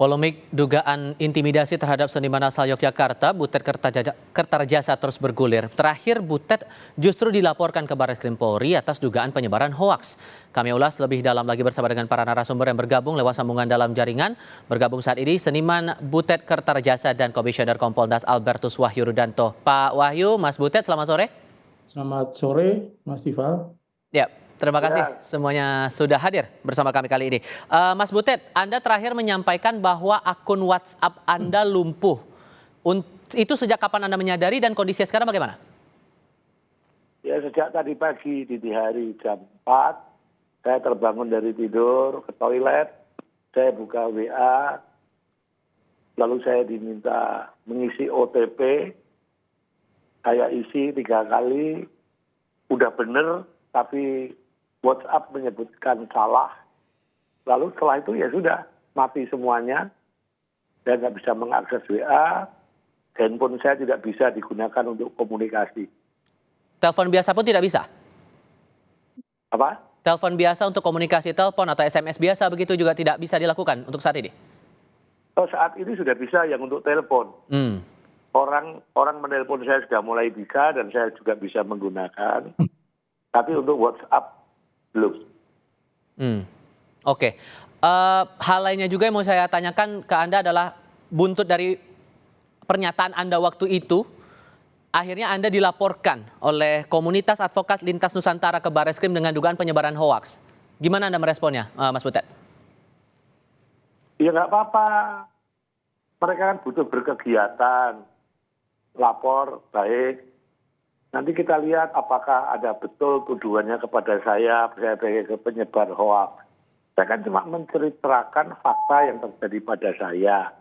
Polemik dugaan intimidasi terhadap seniman asal Yogyakarta, Butet Kertarejasa terus bergulir. Terakhir, Butet justru dilaporkan ke Barreskrim Polri atas dugaan penyebaran hoaks. Kami ulas lebih dalam lagi bersama dengan para narasumber yang bergabung lewat sambungan dalam jaringan. Bergabung saat ini seniman Butet Kertarejasa dan Komisioner Kompolnas Albertus Wahyu Rudanto. Pak Wahyu, Mas Butet, selamat sore. Selamat sore, Mas Tifal. Ya, terima kasih semuanya sudah hadir bersama kami kali ini. Mas Butet, Anda terakhir menyampaikan bahwa akun WhatsApp Anda lumpuh. Itu sejak kapan Anda menyadari dan kondisinya sekarang bagaimana? Ya, sejak tadi pagi dini hari jam 4, saya terbangun dari tidur ke toilet, saya buka WA, lalu saya diminta mengisi OTP, saya isi 3 kali, udah bener, tapi WhatsApp menyebutkan salah. Lalu setelah itu ya sudah, mati semuanya. Saya nggak bisa mengakses WA, handphone saya tidak bisa digunakan untuk komunikasi. Telepon biasa pun tidak bisa? Apa? Telepon biasa untuk komunikasi telepon atau SMS biasa begitu juga tidak bisa dilakukan untuk saat ini? Oh, saat ini sudah bisa yang untuk telepon. Orang menelpon saya sudah mulai bisa dan saya juga bisa menggunakan. Tapi untuk WhatsApp belum. Oke. Hal lainnya juga yang mau saya tanyakan ke Anda adalah buntut dari pernyataan Anda waktu itu, akhirnya Anda dilaporkan oleh komunitas advokat lintas Nusantara ke Barreskrim dengan dugaan penyebaran hoaks. Gimana Anda meresponnya, Mas Butet? Ya nggak apa-apa. Mereka kan butuh berkegiatan. Lapor, baik. Nanti kita lihat apakah ada betul tuduhannya kepada saya sebagai penyebar hoaks. Saya kan cuma menceritakan fakta yang terjadi pada saya.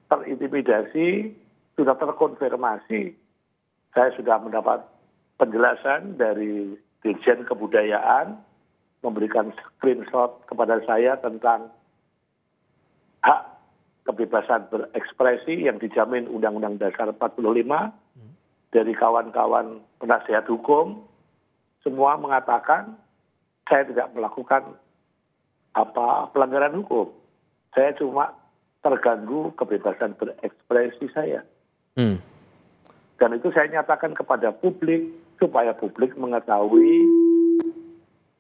Terintimidasi, sudah terkonfirmasi. Saya sudah mendapat penjelasan dari Dirjen Kebudayaan, memberikan screenshot kepada saya tentang hak kebebasan berekspresi yang dijamin Undang-Undang Dasar 45. Dari kawan-kawan penasihat hukum, semua mengatakan saya tidak melakukan pelanggaran hukum. Saya cuma terganggu kebebasan berekspresi saya. Dan itu saya nyatakan kepada publik, supaya publik mengetahui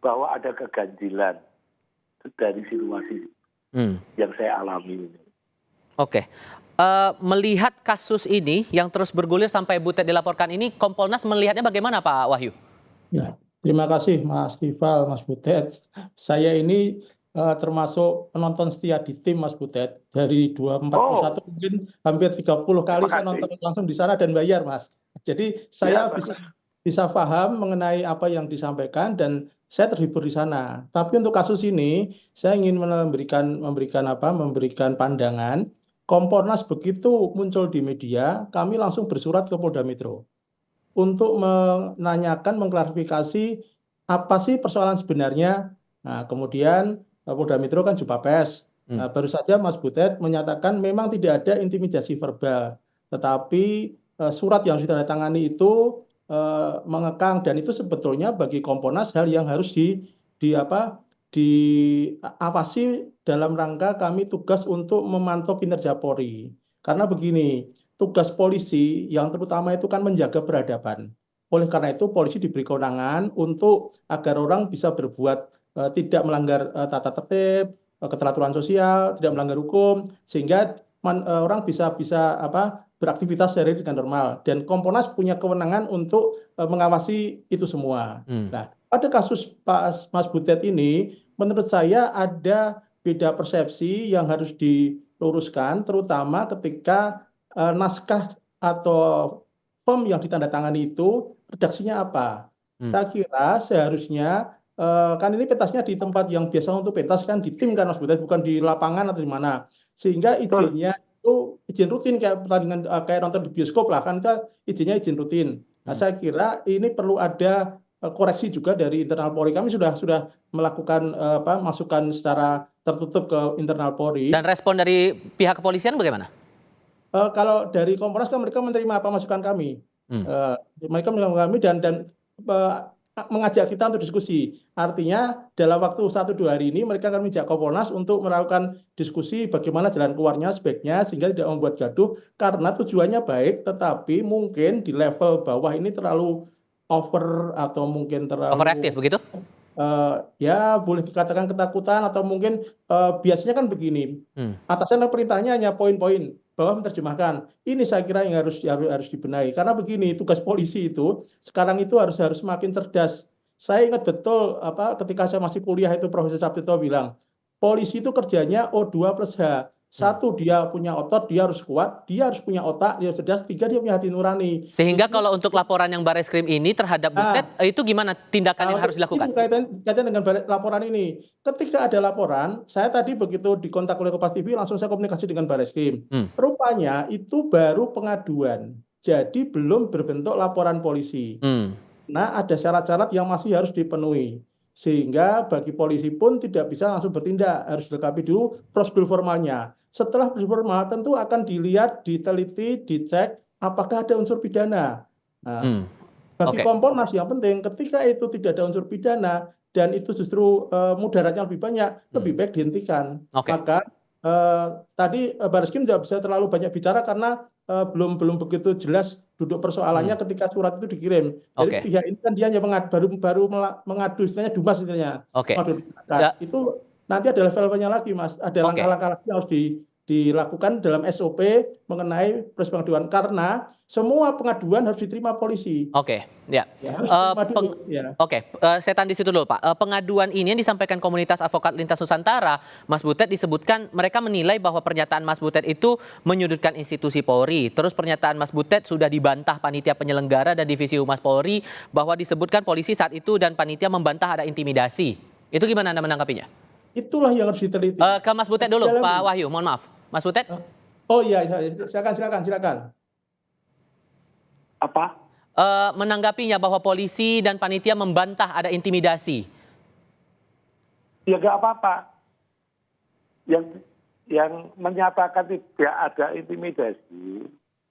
bahwa ada keganjilan dari situasi yang saya alami ini. Oke. Melihat kasus ini yang terus bergulir sampai Butet dilaporkan ini, Kompolnas melihatnya bagaimana Pak Wahyu? Ya, terima kasih Mas Tifal, Mas Butet. Saya ini termasuk penonton setia di tim Mas Butet. Dari 241 mungkin hampir 30 kali saya nonton langsung di sana dan bayar Mas. Jadi saya bisa paham mengenai apa yang disampaikan dan saya terhibur di sana. Tapi untuk kasus ini saya ingin memberikan pandangan. Kompolnas begitu muncul di media, kami langsung bersurat ke Polda Metro untuk menanyakan, mengklarifikasi apa sih persoalan sebenarnya. Nah, kemudian Polda Metro kan jumpa pers. Baru saja Mas Butet menyatakan memang tidak ada intimidasi verbal, tetapi surat yang ditandatangani itu mengekang, dan itu sebetulnya bagi Kompolnas hal yang harus diawasi dalam rangka kami tugas untuk memantau kinerja Polri. Karena begini, tugas polisi yang terutama itu kan menjaga peradaban. Oleh karena itu polisi diberi kewenangan untuk agar orang bisa berbuat tidak melanggar tata tertib, keteraturan sosial, tidak melanggar hukum, sehingga orang bisa beraktivitas sehari dengan normal. Dan Kompolnas punya kewenangan untuk mengawasi itu semua. Nah, pada kasus Pak Mas Butet ini, menurut saya ada beda persepsi yang harus diluruskan, terutama ketika naskah atau form yang ditandatangani itu redaksinya apa. Saya kira seharusnya kan ini pentasnya di tempat yang biasa untuk pentas kan di tim kan Mas Butet, bukan di lapangan atau di mana. Sehingga izinnya itu izin rutin kayak pertandingan kayak nonton di bioskop lah kan, izinnya izin rutin. Nah, saya kira ini perlu ada koreksi juga dari internal Polri. Kami sudah melakukan masukan secara tertutup ke internal Polri. Dan respon dari pihak kepolisian bagaimana? Kalau dari Kompolnas kan mereka menerima apa masukan kami. Mereka menerima kami dan mengajak kita untuk diskusi. Artinya dalam waktu 1-2 hari ini mereka akan mengajak Kompolnas untuk melakukan diskusi bagaimana jalan keluarnya sebaiknya sehingga tidak membuat gaduh karena tujuannya baik tetapi mungkin di level bawah ini terlalu over atau mungkin Overreaktif terlalu begitu? ya boleh dikatakan ketakutan atau mungkin biasanya kan begini, Hmm. atasan perintahnya hanya poin-poin, bawah menerjemahkan. Ini saya kira yang harus dibenahi karena begini tugas polisi itu sekarang itu harus semakin cerdas. Saya ingat betul ketika saya masih kuliah itu Profesor Sabtito bilang polisi itu kerjanya O2+H. Satu, dia punya otot, dia harus kuat, dia harus punya otak, dia harus cerdas, 3, dia punya hati nurani. Sehingga Itu kalau untuk laporan yang Barreskrim ini terhadap Butet, itu gimana tindakan yang harus dilakukan? itu kaitan dengan laporan ini. Ketika ada laporan, saya tadi begitu dikontak oleh Kompas TV, langsung saya komunikasi dengan Barreskrim. Hmm. Rupanya itu baru pengaduan, jadi belum berbentuk laporan polisi. Nah, ada syarat-syarat yang masih harus dipenuhi. Sehingga bagi polisi pun tidak bisa langsung bertindak, harus dilengkapi dulu prosedur formalnya. Setelah prosedur formal tentu akan dilihat, diteliti, dicek apakah ada unsur pidana. Nah, bagi Oke. Kompolnas yang penting ketika itu tidak ada unsur pidana dan itu justru mudaratnya lebih banyak, lebih baik dihentikan. Oke. Maka tadi Barreskrim tidak bisa terlalu banyak bicara karena belum begitu jelas duduk persoalannya ketika surat itu dikirim. Dari Oke. pihak ini kan dia hanya baru mengadu istilahnya dumas istilahnya. Oke. Mengadu masyarakat. Ya. Itu nanti ada level-levelnya lagi, Mas. Ada Oke. langkah-langkah lagi yang harus dilakukan dalam SOP mengenai proses pengaduan karena semua pengaduan harus diterima polisi. Oke, ya. Ya, harus diterima dulu. Ya. Oke, saya tahan di situ dulu Pak. Pengaduan ini yang disampaikan komunitas advokat lintas Nusantara, Mas Butet disebutkan mereka menilai bahwa pernyataan Mas Butet itu menyudutkan institusi Polri. Terus pernyataan Mas Butet sudah dibantah panitia penyelenggara dan divisi Humas Polri bahwa disebutkan polisi saat itu dan panitia membantah ada intimidasi. Itu gimana Anda menanggapinya? Itulah yang harus diteliti. Ke Mas Butet dulu, Pak Wahyu, mohon maaf. Mas Butet? Oh iya, silakan. Apa? Menanggapinya bahwa polisi dan panitia membantah ada intimidasi. Ya nggak apa-apa. Yang menyatakan tidak ada intimidasi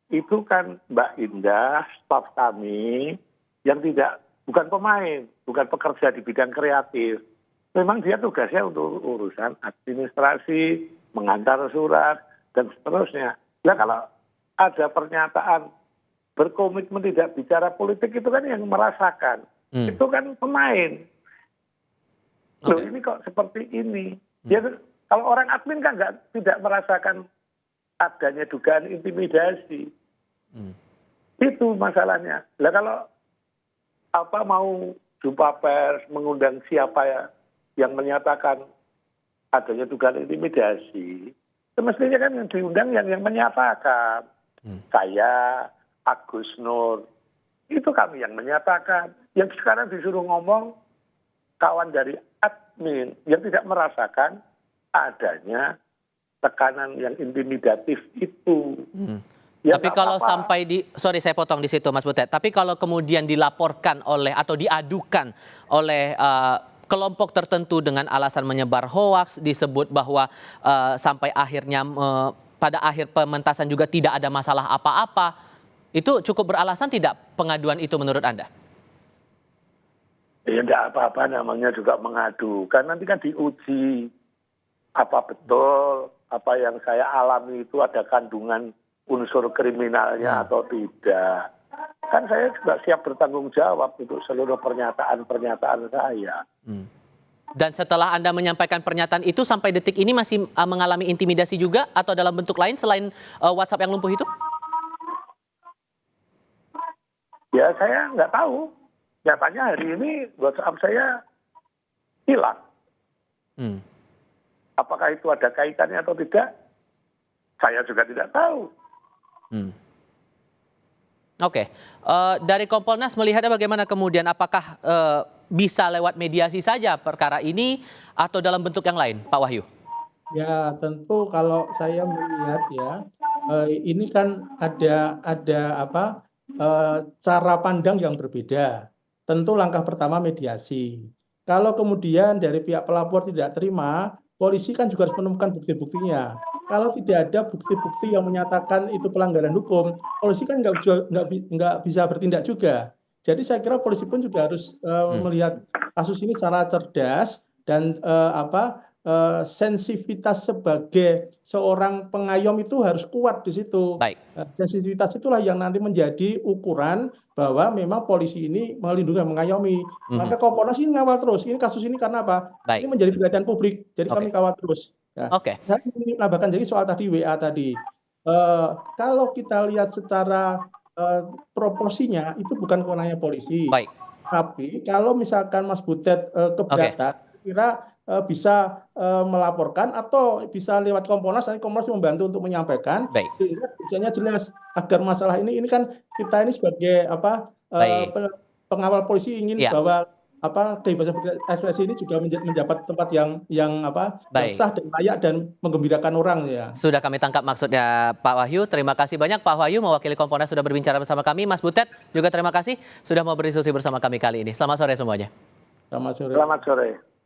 itu kan Mbak Indah, staf kami yang bukan pemain, bukan pekerja di bidang kreatif. Memang dia tugasnya untuk urusan administrasi, mengantar surat, dan seterusnya. Nah kalau ada pernyataan berkomitmen tidak bicara politik itu kan yang merasakan. Itu kan pemain. Loh ini kok seperti ini. Ya, kalau orang admin kan tidak merasakan adanya dugaan intimidasi. Itu masalahnya. Nah kalau mau jumpa pers, mengundang siapa ya yang menyatakan adanya dugaan intimidasi, semestinya kan yang diundang yang menyatakan. Saya, Agus Nur, itu kami yang menyatakan. Yang sekarang disuruh ngomong kawan dari admin yang tidak merasakan adanya tekanan yang intimidatif itu. Ya, tapi kalau sampai sorry saya potong di situ Mas Butet, tapi kalau kemudian dilaporkan oleh atau diadukan oleh kelompok tertentu dengan alasan menyebar hoaks, disebut bahwa sampai akhirnya pada akhir pementasan juga tidak ada masalah apa-apa, itu cukup beralasan tidak pengaduan itu menurut Anda? Ya tidak apa-apa, namanya juga mengadukan, nanti kan diuji apa betul apa yang saya alami itu ada kandungan unsur kriminalnya atau tidak. Kan saya juga siap bertanggung jawab untuk seluruh pernyataan-pernyataan saya. Dan setelah Anda menyampaikan pernyataan itu sampai detik ini masih mengalami intimidasi juga atau dalam bentuk lain selain WhatsApp yang lumpuh itu? Ya saya nggak tahu. Nyatanya hari ini WhatsApp saya hilang. Apakah itu ada kaitannya atau tidak? Saya juga tidak tahu. Oke, dari Kompolnas melihatnya bagaimana kemudian? Apakah bisa lewat mediasi saja perkara ini atau dalam bentuk yang lain, Pak Wahyu? Ya tentu kalau saya melihat ya, ini kan ada cara pandang yang berbeda. Tentu langkah pertama mediasi. Kalau kemudian dari pihak pelapor tidak terima, polisi kan juga harus menemukan bukti-buktinya. Kalau tidak ada bukti-bukti yang menyatakan itu pelanggaran hukum, polisi kan nggak bisa bertindak juga. Jadi saya kira polisi pun juga harus melihat kasus ini secara cerdas dan sensitivitas sebagai seorang pengayom itu harus kuat di situ. Baik. Sensitivitas itulah yang nanti menjadi ukuran bahwa memang polisi ini melindungi dan mengayomi. Maka Kompolnas ini ngawal terus. Ini kasus ini karena apa? Baik. Ini menjadi perhatian publik. Jadi kami Oke. kawal terus. Ya. Oke. Saya ingin menambahkan jadi soal tadi WA tadi. Kalau kita lihat secara proporsinya itu bukan kewenangannya polisi. Baik. Tapi kalau misalkan Mas Butet keberatan, kira bisa melaporkan atau bisa lewat Kompolnas, nanti Kompolnas membantu untuk menyampaikan. Baik. Sehingga tujuannya jelas agar masalah ini kan kita ini sebagai Baik. pengawal polisi ingin Ya. bahwa kebebasan ekspresi ini juga menjabat tempat yang Baik. sah dan layak dan menggembirakan orang ya. Sudah kami tangkap maksudnya Pak Wahyu. Terima kasih banyak Pak Wahyu mewakili Kompolnas sudah berbicara bersama kami. Mas Butet juga terima kasih sudah mau berdiskusi bersama kami kali ini. Selamat sore semuanya. Selamat sore. Selamat sore.